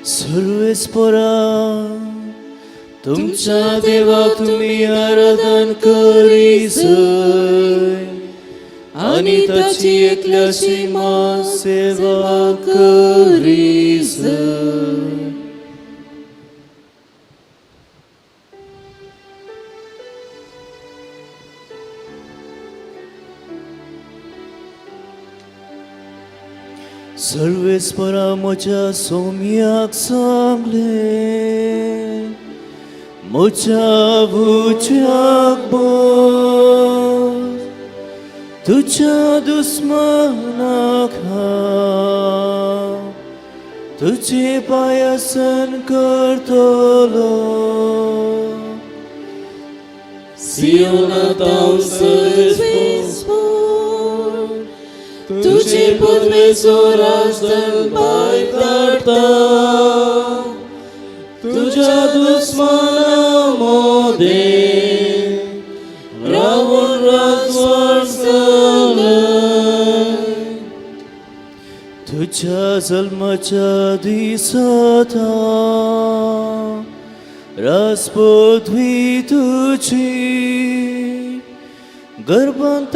सर्वेस्परा तुमच्या देवाक तुम्ही आराधन करीसय आणि ताची एकल्याची सेवा करीसय. सर्वेस्परा म्हज्या सौम्याक सांगले, म्हज्या भुज्याक बोस, तुझ्या दुस्मनाक हांव तुझे पायासन करतलो. सियोनात हांव सर्वेस्पर तुझे पद्मेचो राजदंड पांय धाडटा. तुझ्या दुस्मनां मोदें रावण राजवट चलय. तुझ्या जल्माच्या दिसांत राजपदवी तुझी गर्भांत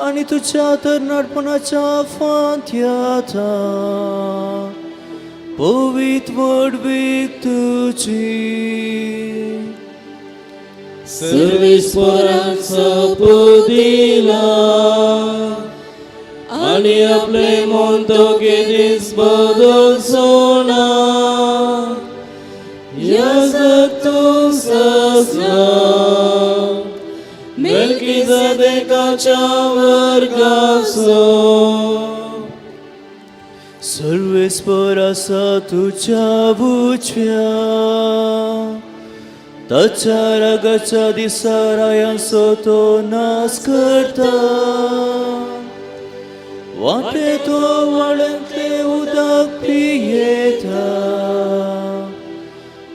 आणि तुझ्या तरणाटपणाच्या फांत्यात पवित्र वडवीक तुझी. सर्वेस्पराक सोपूं दिला आणि आपले मन दोगे दीस बदलचो ना. याजक तूं सजला मेल्कीजेदेकाच्या वर्गाचो. सर्वेस्पर आसा तुझ्या भुजव्या, ताच्या रागाच्या दिसा रायांचो तो नाश करता. वाटे तो वाळंतले उदक पियेता,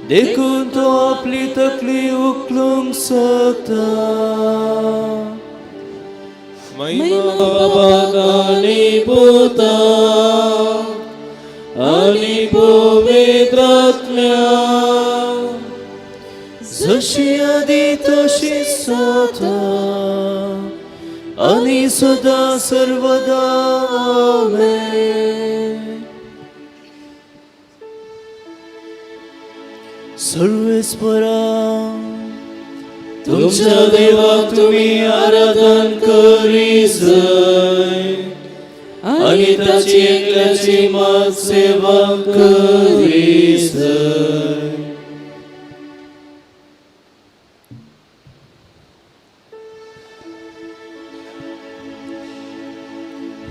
देखून तो आपली तकली उखलूंक सोदता. महिमा बाबाक आनी पुताक आनी पवित्र आत्म्याक, जशी आदी तशीच आता आणि सदा सर्वदा. आमेन. सर्वेस्परा तुमच्या देवाक तुम्ही आराधन करीसय आणि ताची एकल्याची सेवा करीसय.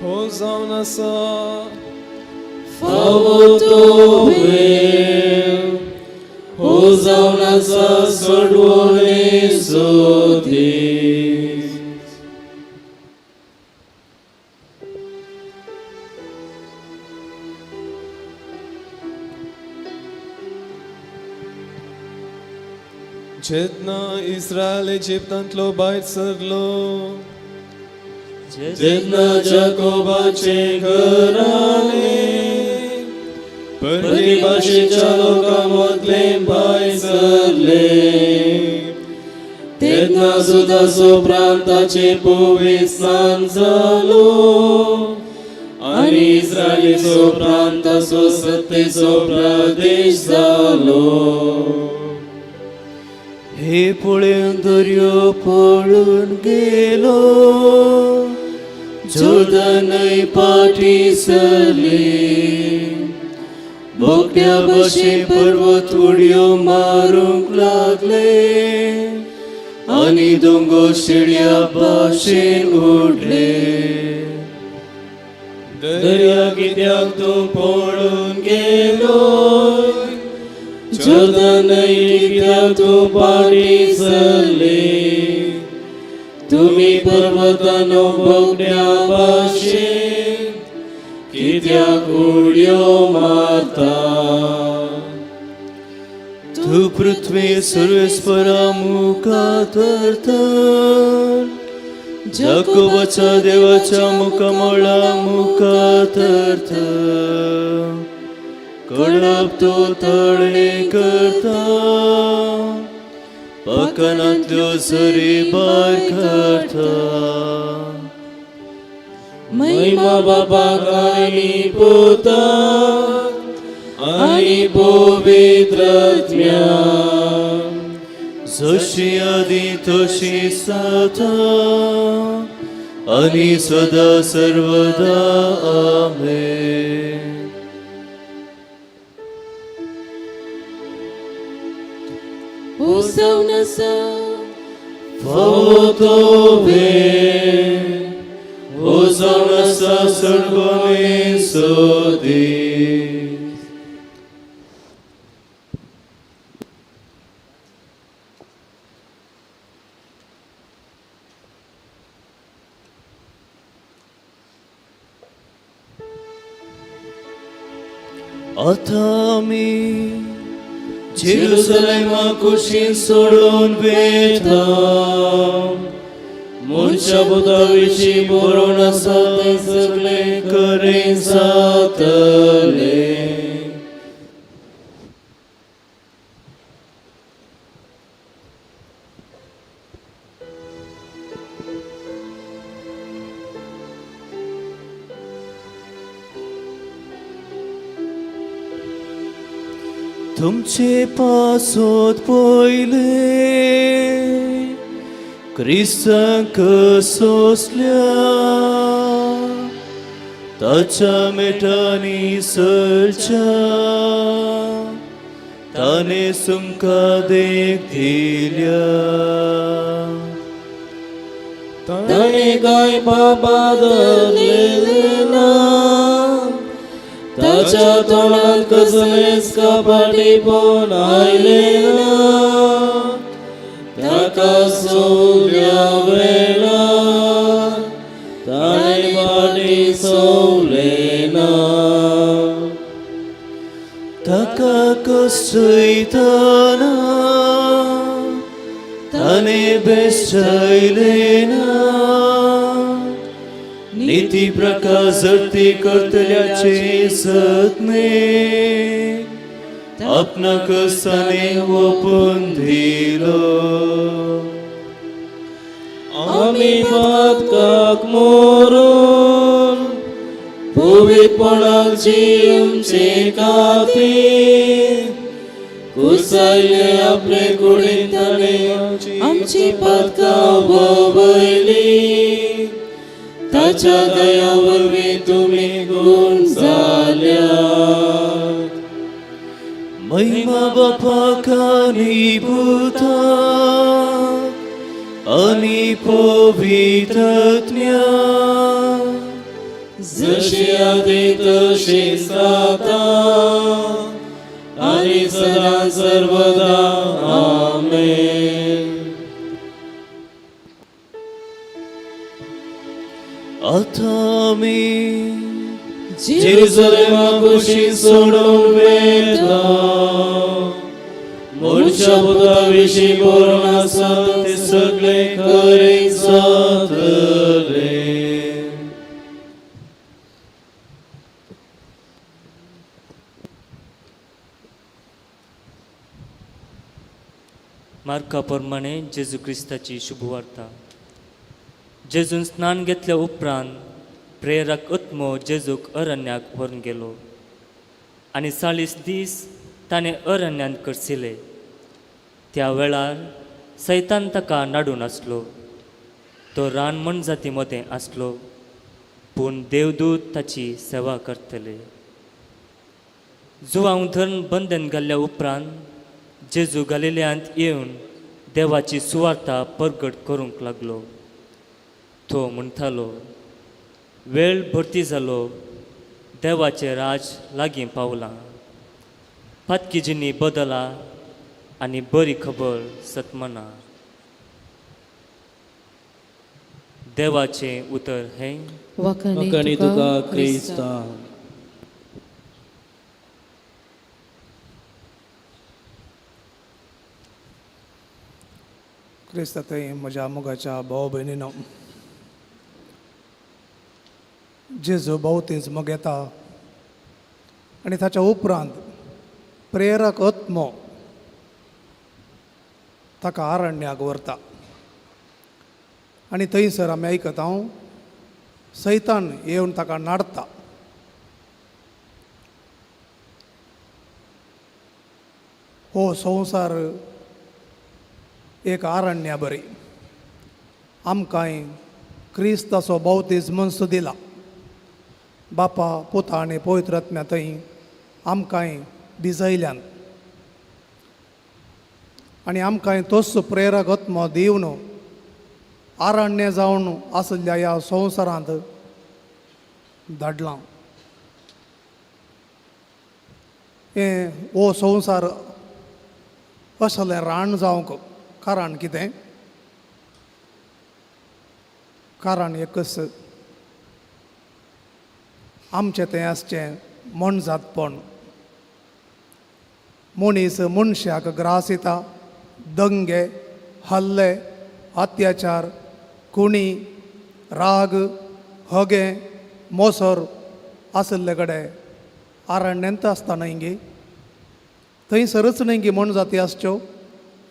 हो जावन आसा फावो तो वेळ, हो जावन आसा सोडवणेचो दीस. जेन्ना इस्रायल इजिप्तांतलो भायर सरलो, जेन्ना जाकोबाचे घराणे परकी भाशेच्या लोकां मदले भायर सरले, तेन्ना सुदाचो प्रांताचे पवित्र स्नान जालो आणि इस्रायलीचो प्रांताचो सत्तेचो प्रदेश जालो. हे पळोवन दर्यो पळून गेलो, जोर्दान न्हंय पाटी सरली, बोगद्या भशेन पर्वत उडयो मारूंक लागले आणि दोंगर शेळया भाशेन उडले. दर्या कित्याक तूं पळून गेलो, जोर्दान न्हंय कित्याक तूं पाटी सरली. तुम्ही पर्वतानो बोगद्या भाशेन कित्याक उडयो मारता. तू पृथ्वी सर्वेस्परा मुखार तर जाकोबाच्या देवाच्या मुखामळा मुखार तर कडप तूं तळ्ळे करता पाखनांतल्यो सरी भायर काडटा महिमा बापाक आनी पुताक आनी पवित्र आत्म्याक जशी आदी तशी जाता आनी सदा सर्वदा आमेन. Hosanna fawo tobie, Hosanna sargone sodis. आता मी जेरुसलेमा कुशीन सोडून वेता मनशा बुधा विशीं बरोवन आसा तें सगळें खरें जातलें. तुमचे पासोत पयले क्रिस्तांक सोसल्या ताच्या मेटांनी सरच्या ताणे तुमकां देख दिल्या ताणें कांय पापां धरलेलीं ना ताच्या तोंडांत कसलेंच कपटीपण आयलें ना ताका सोवल्या वेळार ताणें फाटीं सोवलें ना ताका कश्टयताना ताणे बेश्टायलें ना नीती प्रकार जरती करतल्याचे सत्मे आपणाक साने ओपून दिलो आमी पातकाक मोरून पवित्रपणाक आमचे खातीर कुसायले आपले कुडीन ताणें आमची पातकां भोगयली ताच्या दया वरवीं तुमी गुण जाल्यात. महिमा बापाक आनी पुताक आनी पवित्र आत्म्याक जशी आदी तशी जाता आनी सदां सर्वदा आमेन. आता मी जेरुसलेमा कुशीन सोडून वेता मनशा बुधा विशीं बरोवन आसा तें सगळें खरें जातलें. मार्का प्रमाणे जेजू क्रिस्ताची शुभवार्ता. जेजून स्नान घेतल्या उपरांत प्रेरक आत्मो जेजूक अरण्याक व्हरून गेलो आनी 40 दीस ताणें अरण्यांत करसिले. त्या वेळार सैतान ताका नाडून आसलो. तो रान मनजाती मदें आसलो पूण देवदूत ताची सेवा करतले. जुवांव धरण बंदन घाल्ल्या उपरांत जेजू गलिल्यांत येवन देवाची सुवार्ता परगट करूंक लागलो. तो म्हणटालो, वेळ भरती जालो, देवाचें राज लागीं पावलां. पातकी जिणी बदला आनी बरी खबर सतमना. देवाचें उतर हें वखणी तुका क्रिस्ता. क्रिस्तांतय म्हज्या मोगाच्या भाव भयणीनो, जेजू भोवतींच मोग येता आनी ताच्या उपरांत प्रेरक आत्मो ताका आरण्याक व्हरता आनी थंयसर आमी आयकता सैतान येवन ताका नाडटा. हो संवसार एक आरण्या बरी. आमकांय क्रिस्ताचो बावतिस्मस दिला. बापा पुता आनी पवित्र आत्म्या थंय आमकांय भिजयल्यान आनी आमकांय तोच प्रेरक आत्मो दिवन आरण्य जावन आसल्या ह्या संवसारांत धाडलां. हें हो संवसार असलें रान जावंक कारण कितें? कारण एकच, आमचें तें आसचें मनजातपण. मनीस मनशाक ग्रास येता. दंगे, हल्ले, अत्याचार, कुणी, राग, हगे, मोसर आसले कडेन आरण्यांत आसता न्हय गे. थंयसरच न्हय गे मनजाती आसच्यो,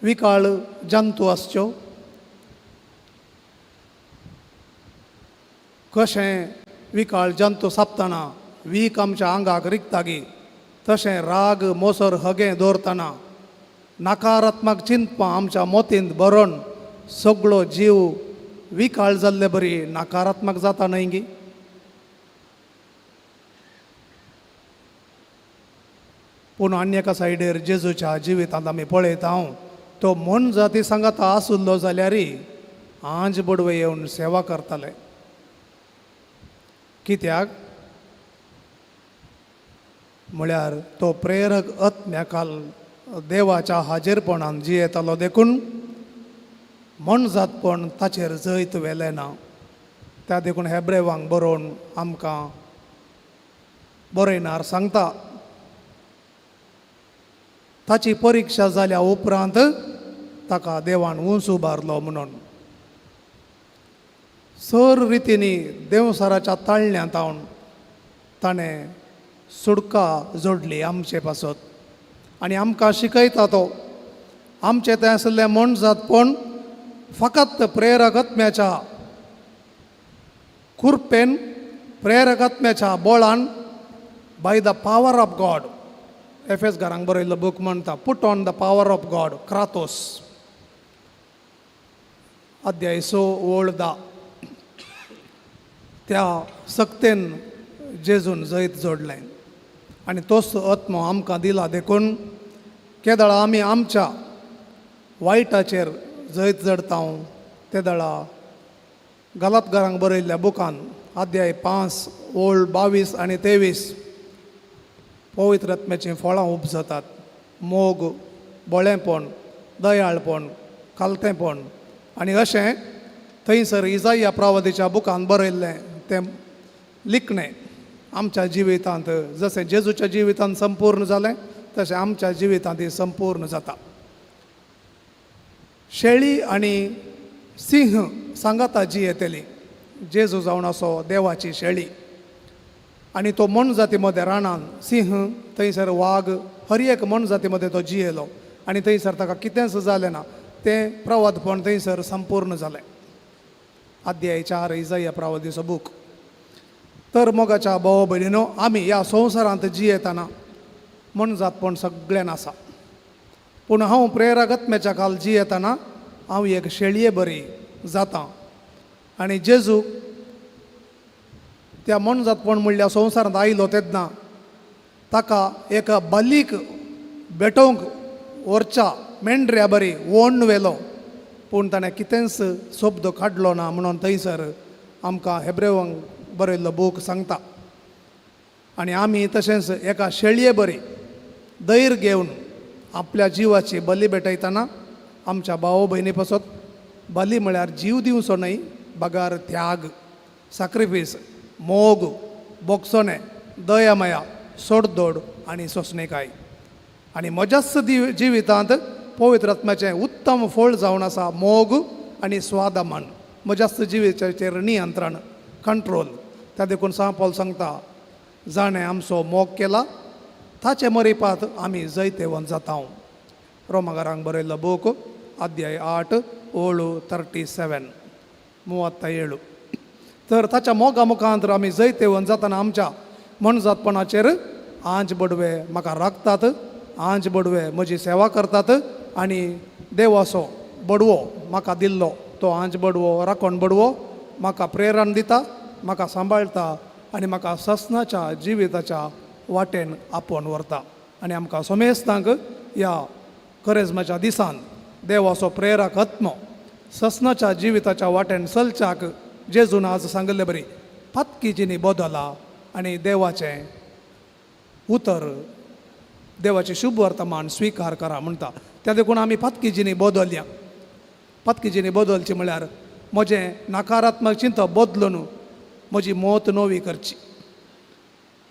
विकाळ जंतू आसच्यो. कशें विकाळ जंतू सापतना वीक आमच्या आंगाक रिगता गे, तशें राग मोसर हगे दवरतना नकारात्मक चिंतपां आमच्या मोतींत बरोवन सगळो जीव विकाळ जाल्ले बरी नकारात्मक जाता न्हय गे. पूण आनी एका सायडीर जेजूच्या जिवितांत आमी पळयता तो मन जाती सांगात आसुल्लो जाल्यारय आंज बडवे येवन सेवा करताले. कित्याक म्हळ्यार तो प्रेरक आत्म्याकाल देवाच्या हाजीरपणान जियेतालो देखून मनजातपण ताचेर जैत वेलें ना. त्या देखून हेब्रेवांक बरोवन आमकां बरयणार सांगता, ताची परिक्षा जाल्या उपरांत ताका देवान उंच उबारलो म्हणून. सर रितींनी देवसाराच्या ताळण्यांत ताणें सुडका जोडली आमचे पासत आनी आमकां शिकयता तो आमचें तें आसलें मनजातपण फकत प्रेरक आत्म्याच्या कुरपेन, प्रेरक आत्म्याच्या बळान, by the power of God. एफेसकारांक बरयल्लो बूक म्हणटा put on the power of God, क्रातोस. अध्याय 6 ओळ 10. त्या सक्तेन जेजून जैत जोडलें आनी तोच आत्मो आमकां दिला देखून केदळा आमी आमच्या वायटाचेर जैत जडटा. ते दळा गलातकारांक बरयल्ल्या बुकान अध्याय 5 ओळ 22 आनी 23 पवित्र आत्म्याचीं फळां उपजतात. मोग, बळेपण, दयाळपण, कालतेपण आनी अशें थंयसर इजाया प्रवादीच्या बुकान बरयल्लें तें लिखणें आमच्या जिवितांत जशें जेजूच्या जिवितांत संपूर्ण जालें तशें आमच्या जिवितांत संपूर्ण जाता. शेळी आनी सिंह सांगाता जियेतली. जेजू जावन असो देवाची शेळी आनी तो मनजाती मदें रानान सिंह, थंयसर वाग, हर एक मनजाती मदें तो जियेलो आनी थंयसर ताका कितेंच जालें ना. तें प्रवादपण थंयसर संपूर्ण जालें. अध्याय 4 इजाया प्रवादीचो बूक. तर मोगाच्या भाव भयणीनो, आमी ह्या संवसारांत जियेतना मनजातपण सगळ्यान आसा. पूण हांव प्रेरक आत्म्याच्या काल जियेतना हांव एक शेळये बरी जाता आनी जेजू त्या मनजातपण म्हणल्या संवसारांत आयलो तेन्ना ताका एका बालीक भेटोवंक व्हरच्या मेंढऱ्या बरी वोण व्हेलो. पूण ताणें कितेंच शब्द काडलो ना म्हणून थंयसर आमकां हेब्रेवांक बरयल्लो बूक सांगता. आनी आमी तशेंच एका शेळये बरी धैर्य घेवन आपल्या जिवाची बली भेटयतना आमच्या भाव भयणी पासत बली म्हळ्यार जीव दिवचो न्हय, बगार त्याग, सॅक्रिफीस, मोग, बोगसोणे, दयामया, सोडदोड आनी सोंसणेकाय. आनी म्हज्याच जिवितांत पवित्र आत्म्याचें उत्तम फळ जावन आसा मोग आनी स्वादमान. म्हज्याच जिविताचेर नियंत्रण, कंट्रोल. त्या देखून सा पौल सांगता, जाणें आमचो मोग केला ताचे मरीपात आमी जैतेवन जाता रोमाकारांक बरयल्लो बूक अध्याय 8 ओळू 37 37. तर ताच्या मोगा मुखांतर आमी जैतेवन जातना आमच्या मनजातपणाचेर आंज बडवे म्हाका राखतात, आंज बडवे म्हजी सेवा करतात आनी देवाचो बडवो म्हाका दिल्लो तो आंज बडवो राखण बडवो म्हाका प्रेरण दिता, म्हाका सांबाळटा आनी म्हाका ससनाच्या जिविताच्या वाटेन आपोवन व्हरता. आनी आमकां सोमेस्तांक ह्या करेजमाच्या दिसान देवाचो प्रेरक आत्मो ससनाच्या जिविताच्या वाटेन चलच्याक जेजून आज सांगले बरी फातकी जिणी बदला आनी देवाचें उतर देवाची शुभ वर्तमान स्विकार करा म्हणटा. त्या देखून आमी फातकी जिणी बदलया. फातकी जिणी बदलची म्हळ्यार म्हजें नकारात्मक चिंतप बदलून म्हजी मौत नवी करची,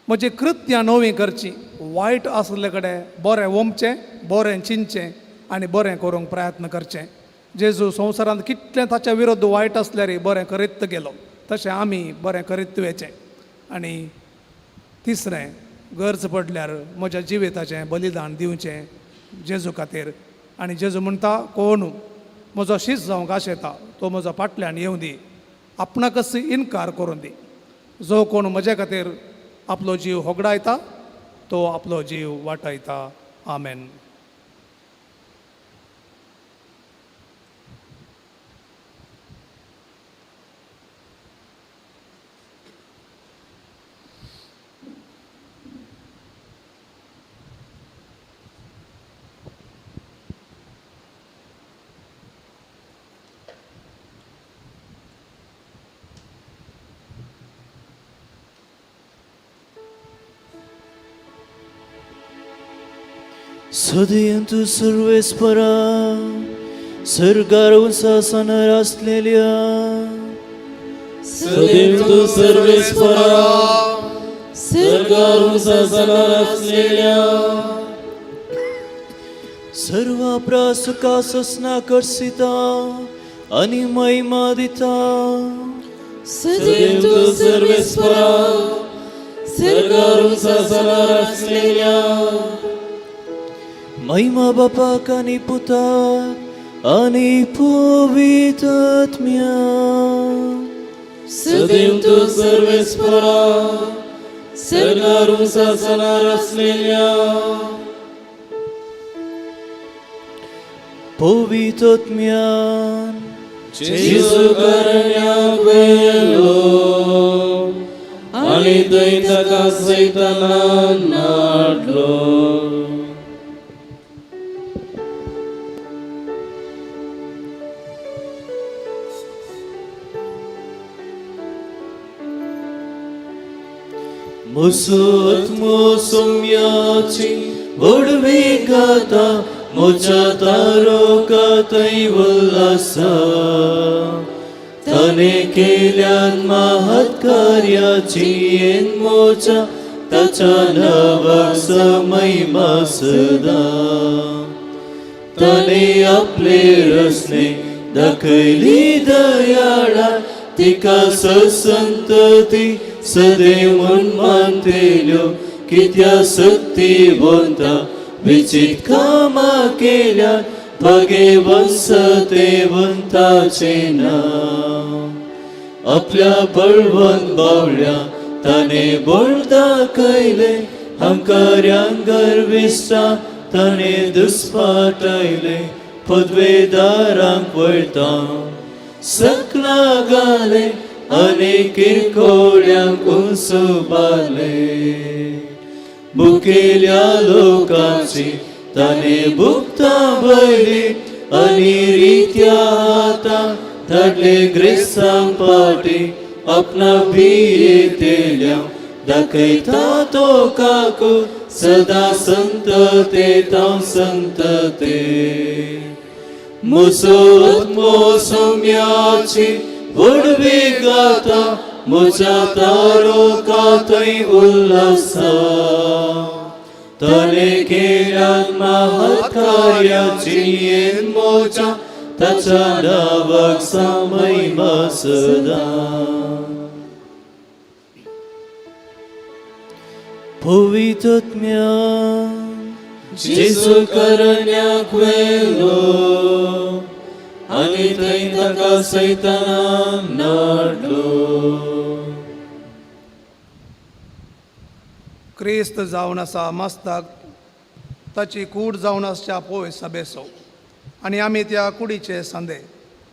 म्हजी कृत्यां नवी करची, वायट आसले कडेन बरें वमचें, बरें चिंतचें आनी बरें करूंक प्रयत्न करचें. जेजू संवसारांत कितलें ताच्या विरोध वायट आसल्यार बरें करीत गेलो तशें आमी बरें करीत वचें. आनी तिसरें गरज पडल्यार म्हज्या जिविताचें बलिदान दिवचें जेजू खातीर. आनी जेजू म्हणटा कोण म्हजो शीस जावंक आशेता तो म्हजो फाटल्यान येवं दी, आपणाकच इन्कार करून दी. जो कोण म्हजे खातीर आपलो जीव होगडायता तो आपलो जीव वाटायता. आमेन. सदैव सर्वेस्परा सर्गार उंचासनार असलेल्या सदैव तू सर्वेस्परा सर्गार उंचासनार असलेल्या सर्व प्रासुका ससना करसिता आणि महिमा दिता. सदैव तू सर्वेस्परा सर्गार उंचासनार असलेल्या महिमा बापाक आणि पुताक आणि पवित्र आत्म्याक. सदैव तू सर्वेस्परा सर्गार उंचासनार असलेल्या पवित्र आत्म्यान जेजू करण्याक वेलो आणि थंय ताका सैतानान नाडलो. मुसोत्मो सोम्याची बडवी गाता मोच्या तारोकातय उल्हासा. ताने केल्यान महत् कार्याची येन मोच्या ताच्या नावाक महिमा सदा. ताने आपले रस्ते दाखयली दयाळा तिका संतती सदैव मन मानतेल्यो कित्या सक्तिवंता विचित कामां केल्या भगे वंसतेवंताचे नाव. आपल्या बळवंत बावल्या ताने बळ दाखयले हंकार्यांक गर्विष्टा ताने दुस्पाटायले पदवेदारांक वळटा सकला घाले अनेक किरकोळ्यांक उंचबाले. भुकेल्या लोकांची ताने भुगतां भरली आनी रित्या हातां धाडले ग्रेसांक पाटी. आपणा भियेतेल्या दाखयता तो काकू सदा संतते तांव संतते. मुसोत्मो सोम्याची बडवी गाता म्हज्या तारोकातय उल्हासा. ताणे केल्यान महत् कार्याची येन मोच्या ताच्या नावाक महिमा सदा. पवित्रत्म्या जेजू करण्याक वेलो आनी थंय ताका सैतानान नाडलो. क्रिस्त जावन आसा मस्ताक ताची कूड जावन आसच्या पळय सभेसो आनी आमी त्या कुडीचे संदे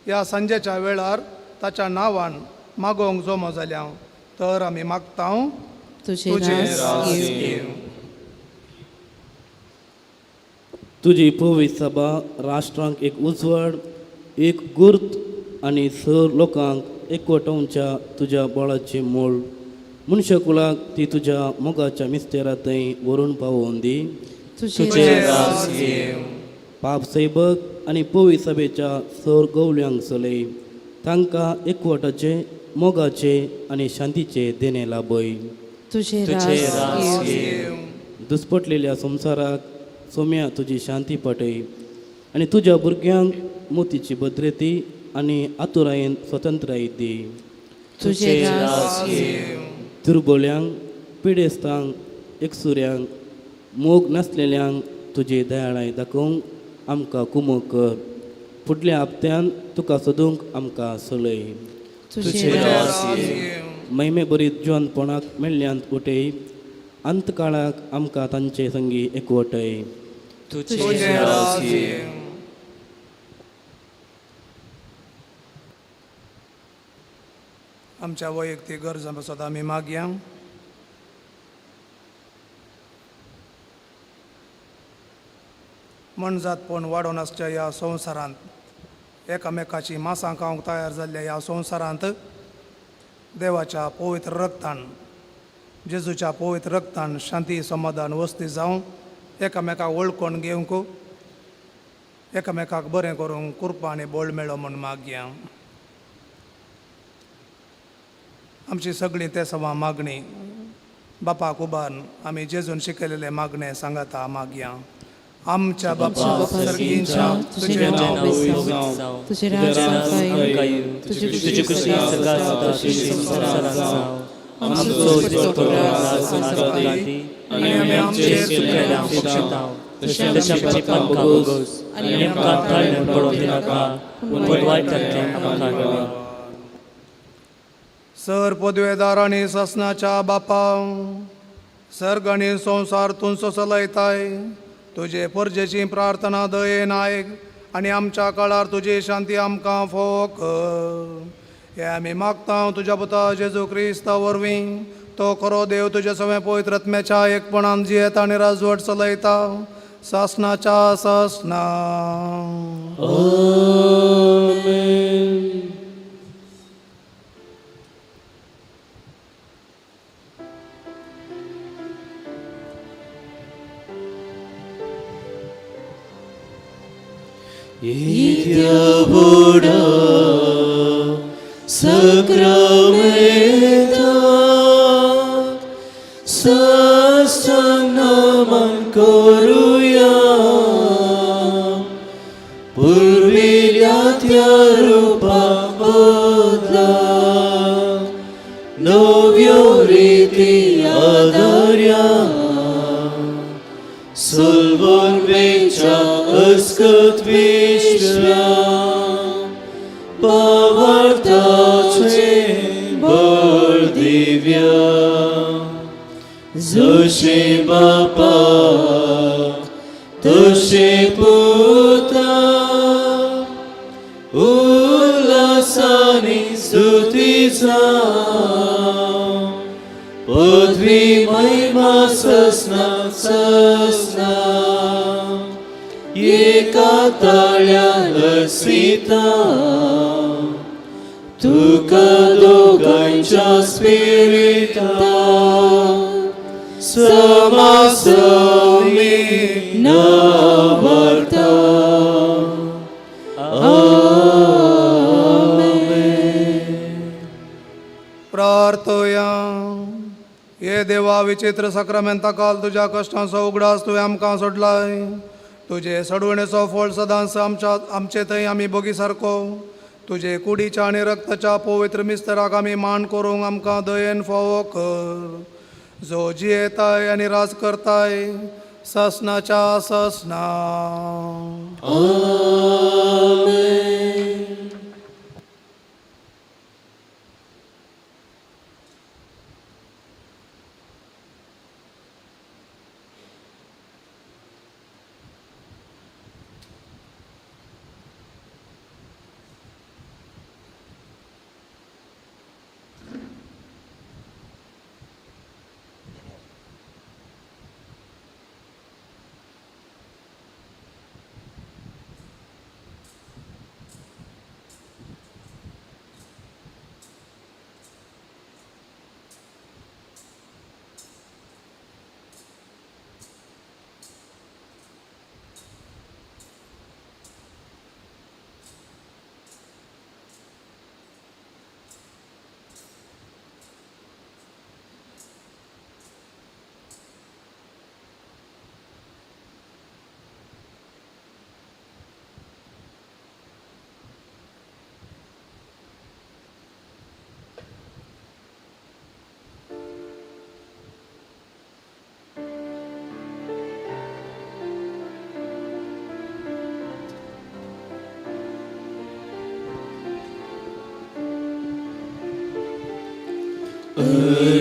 ह्या संजेच्या वेळार ताच्या नांवान मागोवंक जमो जाल्या तर आमी मागता तुझे तुझे रास रास येवं. येवं. तुजी पवित्र सभा राष्ट्रांक एक उजवाड, एक गुर्त आनी सर लोकांक एकवटावच्या तुज्या बळाचे मोल मनशाकुलाक ती तुज्या मोगाच्या मिस्तेरा थंय व्हरून पावोवन दी. तुझे रास येवं. पाप सैबक आनी पवित्र सभेच्या सर गवल्यांक चलय. तांकां एकवटाचे मोगाचे आनी शांतीचे देणे लाभय. तुझे रास येवं. दुसपटलेल्या संवसाराक सोम्या तुजी शांती पटय आनी तुज्या भुरग्यांक मोतीची भद्रती आनी आतुरायेन स्वतंत्राय दी. तुझे रास येवं. दुर्बोल्यांक, पिडेस्तांक, एकसुऱ्यांक, मोग नासलेल्यांक तुजी दयाळाय दाखोवंक आमकां कुमो कर. फुडल्या हप्त्यान तुका सोदूंक आमकां चलय. तुझे रास येवं. महिमे बरीत जिवनपणाक मेळ्ळ्यांत उठय. अंतकाळाक आमकां तांचे संगी एकवटय. तुझे रास येवं. आमच्या वैयक्तीक गरजा पासत आमी मागया. मनजातपण वाडोवन आसच्या ह्या संवसारांत एकामेकाची मांसां खावंक तयार जाल्ल्या ह्या संवसारांत देवाच्या पवित्र रक्तान जेजूच्या पवित्र रक्तान शांती समाधान वस्ती जावं एकामेकाक वळखून घेवंक एकामेकाक बरें करूंक कृपा आनी बळ मेळो म्हूण मागया. आमची सगळीं ते सवा मागणी बापाक उबारून आमी जेजून शिकयलेले मागणे सांगाता मागया. आमच्या बापा सर्गींच्या तुझे नांव येवं. तुझे राज आमकां येवं. तुझी खुशी सदां सदां संवसारांत जावं. आमचो दिसतो पगार संवसारांत दी आनी आमी आमचेर चुकलेल्यांक बक्षितांव तशें आमच्या पापांक भोगोस आनी आमकां थाळ्यान पडोवंक दिनाका पूण वायटांतल्यान आमकां राखय. सर पदवेदार आनी ससनाच्या बापा सर्ग आनी संवसार तुमचो चलयताय तुजे परजेची प्रार्थना दयेन आयक आनी आमच्या काळार तुजी शांती आमकां फोव कर. हे आमी मागता तुज्या पुता जेजू क्रिस्ता वरवीं तो खरो देव तुजे सवे पवित्रत्म्याच्या एकपणान जियेत आनी राजवट चलयता सासनाच्या सासना. Idiavoda Sacramenta Sastanaman koruya Purvilyatya rupa bodla Novyo riti adarya Solvor vecha askat vishvya Pavartace bol divya Zoshe bapa Toshe puta Ulasani stutiza Podvi महिमा ससना ससना एका ताळ्यान सीता तुका दोगांच्या स्पिरिता समासमी नावर्ता. प्रार्थया हे देवा विचित्र सक्रमेंता काल तुझ्या कष्टांचो उगडास तुवें आमकां सोडलाय. तुजे सडवणेचो फळ सदांच आमचे थंय आमी बगी सारको तुजे कुडीच्या आनी रक्ताच्या पवित्र मिस्तराक आमी मान करूंक आमकां दयेन फावो कर. जो जियेताय आणि राज करताय ससनाच्या ससना.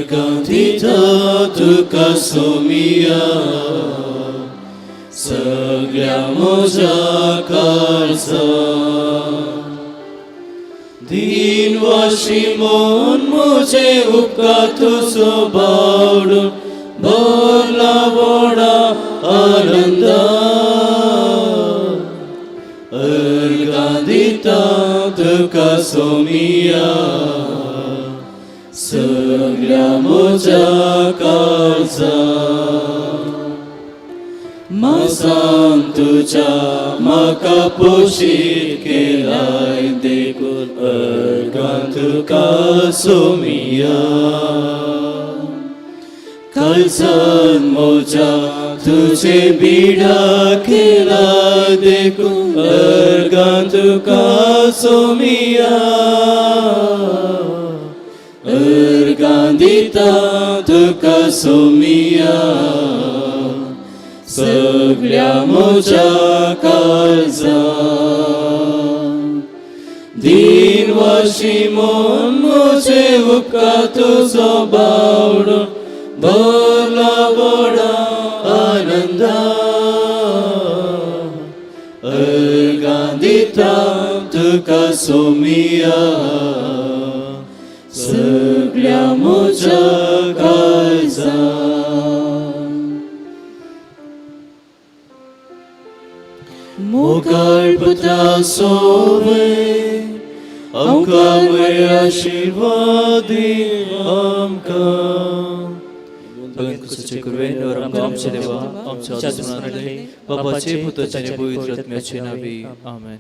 Gantita tuka somia सगळ्या मोजा काळजा दिनवाशी मन मोजे उपका तुझो बावडून भरला बडा आनंद अर्गांदिता तुका सोमिया सगळ्या मोजा काळजा मासान तुझ्या म्हाका पोशीत केलाय देखून अर्गां तुका सोमिया काळजान मोजा तुझे बिडा केला देखून अर्गां तुका सोमिया अर्गां दिता तुका सोमिया सगळ्या मोजा काळजा दिनवाशी मन मोजे उपका तुझो बावडून भरला बडा आनंद अर्गां दिता तुका सोमिया सगळ्या मोजा काळजा मोगाळ पुत्रा सोवे आमकां बरे आशिर्वाद दी आमकां कुसाचे कुरवेन और आमचे देवा आमच्या आत्म्याने बापाचे पुत्राचे पवित्र आत्म्याचे नावे आमेन.